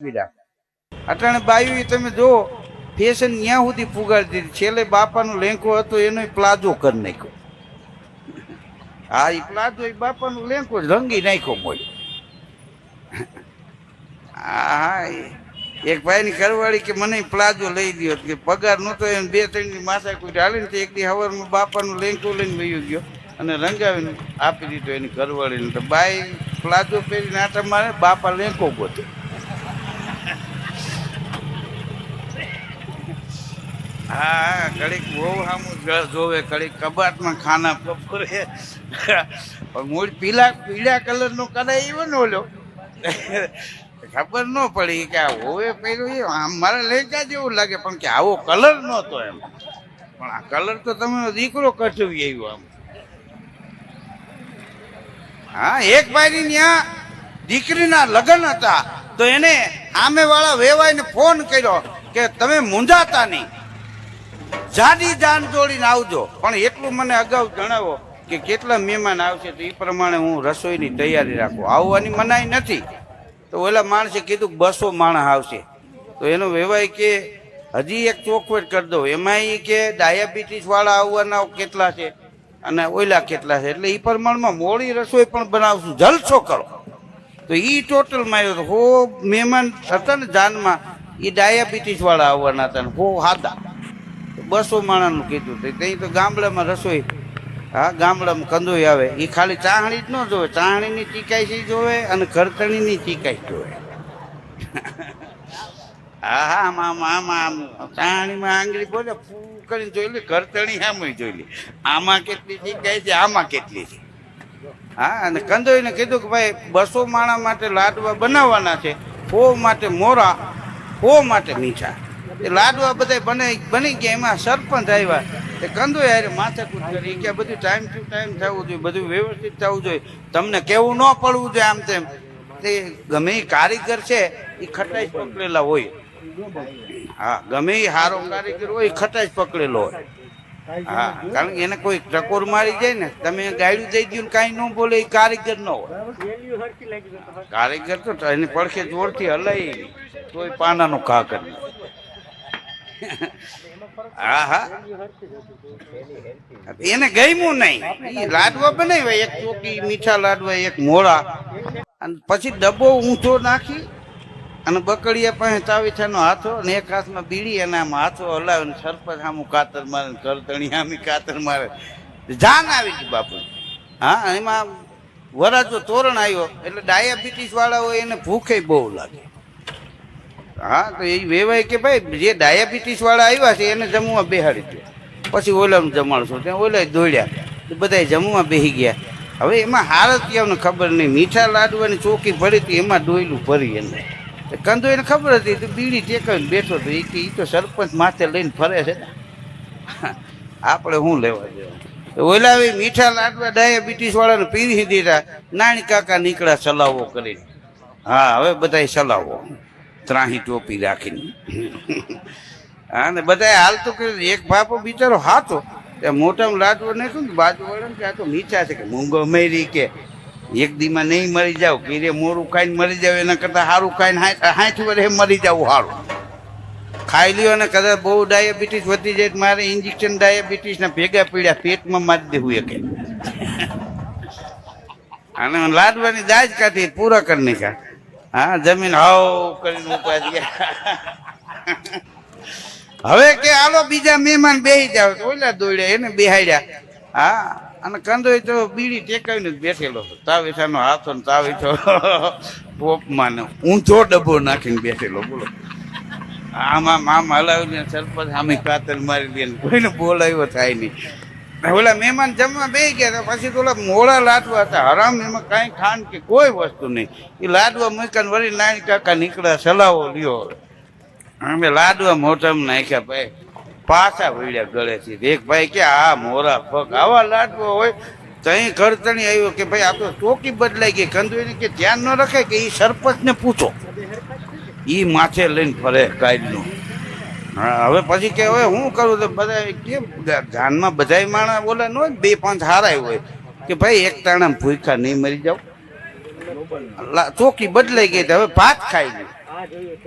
અટાણે બાયું તમે જો ફેશન ન્યા સુધી પુગાડી દીધી. છેલ્લે બાપાનો લેંકો હતો એનો પ્લાઝો કરી નાખ્યો. હા, એ પ્લાઝો એ બાપાનો લેંકો રંગી નાખ્યો બોલ. હા, એક ભાઈની ઘરવાળી કે મને પ્લાઝો લઈ દો કે પગાર નહોતો એમ 2-3 ની માથા કોઈ હાલે ને એક દી હવારમાં બાપાનો લેંકો લઈને વયો ગયો અને રંગાવીને આપી દીધો એની ઘરવાળીને. તો બાઈ પ્લાઝો પહેરીને આટા મારે, બાપા લેંકો ગોતે. હા, ઘડીક બહુ સામું જોવે, ઘડીક કબાટમાં ખાના પપરે. પણ મૂળ પીળા કલરનો કદાચ એવો ને ઓલો ખબર ન પડી કે આ હોવે પહેર્યું એ આમ મારે લેંકા જેવું લાગે પણ કે આવો કલર નહોતો એમ. પણ આ કલર તો તમે દીકરો કઠવી આવ્યો આમ. હા, એક ભાઈની ત્યાં દીકરીના લગ્ન હતા તો એને સામેવાળા વેવાઈને ફોન કર્યો કે તમે મૂંઝાતા નહીં, જાડી જાન જોડીને આવજો, પણ એટલું મને અગાઉ જણાવો કે કેટલા મહેમાન આવશે તો એ પ્રમાણે હું રસોઈની તૈયારી રાખું. આવવાની મનાઈ નથી. તો ઓલા માણસે કીધું 200 માણસ આવશે. તો એનો વેવાય કે હજી એક ચોખવટ કરી દો, એમાં એ કે ડાયાબિટીસ વાળા આવવાના કેટલા છે અને ઓલા કેટલા છે, એટલે એ પ્રમાણમાં મોડી રસોઈ પણ બનાવશું, જલસો કરો. તો એ ટોટલમાં આવ્યો તો 100 મહેમાન હતા ને જાનમાં, એ ડાયાબિટીસ વાળા આવવાના હતા ને 100 હાદા. 200 માણસનું કીધું. ત્યાં તો ગામડામાં રસોઈ, હા ગામડામાં કંદોઈ આવે, એ ખાલી ચાહણી જ ન જોવે, ચાહણીની ચીકાઈ જોવે અને ઘરતણીની ચીકાઈ જોવે. હા હા, આમ ચાહણીમાં આંગળી બોલે ફૂ કરીને જોઈ લે, ઘરતણી આમ જોઈ લે, આમાં કેટલી ચીકાઈ છે, આમાં કેટલી છે. હા, અને કંદોઈને કીધું કે ભાઈ 200 માણસ માટે લાડવા બનાવવાના છે, 100 માટે મોરા, 100 માટે મીઠા. એ લાડવા બધા બની ગયા. એમાં સરપંચ આવ્યા, એ કંદો યારે માથાકૂટ કરી કે બધું ટાઈમ ટુ ટાઈમ થવું જોઈએ, બધું વ્યવસ્થિત થવું જોઈએ, તમને કેવું ન પડવું જોઈએ આમ તેમ. તે ગમે એ કારીગર છે એ ખટાઈ પકડેલા હોય. હા, ગમે એ સારો કારીગર હોય એ ખટાઈ પકડેલો હોય. હા, કારણ કે એને કોઈ ટકોર મારી જાય ને, તમે ગાયડું દઈ દઉં કાંઈ ન બોલે, એ કારીગર ન હોય. કારીગર તો એને પડખે જોરથી હલાય તોય પાનાનો ઘા કરી. હા હા, એને ગમ્યું નહીં. એ લાડવા બનાવ્યા, એક ચોકી મીઠા લાડવા, એક મોળા, અને પછી ડબ્બો ઊંચો નાખી અને બકડીયા પાસે તાવીથાનો હાથો અને એક હાથમાં બીડી અને આમ હાથો હલાવે ને સરપંચ આમ કાતર મારે, કરતણી આમી કાતર મારે, જાન આવી ગઈ બાપુ. હા, એમાં વરાજો તોરણ આવ્યો એટલે ડાયાબિટીસ વાળા હોય એને ભૂખે બહુ લાગે. હા, તો એ વેવાય કે ભાઈ જે ડાયાબિટીસ વાળા આવ્યા છે એને જમવા બેહાડી દો, પછી ઓલાનું જમાડશો. ત્યાં ઓલા દોડ્યા, બધા જમવા બેસી ગયા. હવે એમાં હાલત કેમને ખબર નહીં, મીઠા લાડવાની ચોકી ભરી હતી, એમાં ડોયલું ભરી એને કંદો એને ખબર હતી તો બીડી ટેકાવીને બેઠો હતો. એ તો સરપંચ માથે લઈને ફરે છે ને, આપણે શું લેવા દેવા. ઓલા મીઠા લાડવા ડાયાબિટીસ વાળાને પીરી દીધા. નાની કાકા નીકળ્યા સલાવો કરીને. હા, હવે બધા સલાવો ત્રાહી ટોપી રાખીને. હા, ને બધા હાલતું કર્યું. એક બાપો બિચારો હાથો મોટામાં લાડવો નાખ્યું ને બાજુ વાળા કે આ તો નીચા છે કે મૂંગો મેરી કે એક દીમાં નહીં મરી જાવ કે રે મોરું ખાઈને મરી જાવ એના કરતાં સારું ખાઈને 60 વર્ષે મરી જવું સારું. ખાઈ લ્યો અને કદાચ બહુ ડાયાબિટીસ વધી જાય મારે ઇન્જેક્શન ડાયાબિટીસના ભેગા પીડ્યા પેટમાં મારી દેવું એક. અને લાડવાની દાજ કાઢી પૂરા કરી નાખ્યા. હા, જમીન હાવ કરીને ઉપાડી ગયા. હવે કે હાલો બીજા મહેમાન બેસી જાવ, તો ઓલા દોડ્યા એને બેહાડ્યા. હા, અને કંદોય તો બીડી ટેકાવીને જ બેઠેલો, તાવીથાનો હાથો ને તાવીથો પોપમાં ને ઊંચો ડબ્બો નાખીને બેઠેલો. બોલો, આમાં આમ હલાવીને સરપંચ સામે કાતર મારી દે, કોઈને બોલાવ્યો થાય નહીં. ઓલા મહેમાન જમવા બેસી ગયા. પછી તો ઓલા મોડા લાડવા હતા, હરામ, એમાં કાંઈ ખાંડ કે કોઈ વસ્તુ નહીં. એ લાડવા મૂકીને વળી નાની કાકા નીકળ્યા, સલાવો લ્યો. અમે લાડવા મોઢામાં નાખ્યા, ભાઈ પાછા વળ્યા ગળેથી. એક ભાઈ કે આ મોરા ફક આવા લાડવા હોય તો અહીં ઘરતણી આવ્યો કે ભાઈ આ તો ચોકી બદલાઈ ગઈ. કંદોઈને કે ધ્યાન ન રખાય કે એ સરપંચને પૂછો, એ માથે લઈને ફરે કાયદનું. હા, હવે પછી કે હવે હું કરું તો બધા કેમ ધ્યાનમાં બધા માણસ બોલે ન હોય, 2-5 હારાય હોય કે ભાઈ એક તાણા ભૂખા નહીં મરી જાવ. ચોકી બદલાઈ ગઈ, હવે ભાત ખાઈ ગઈ. હા જોયું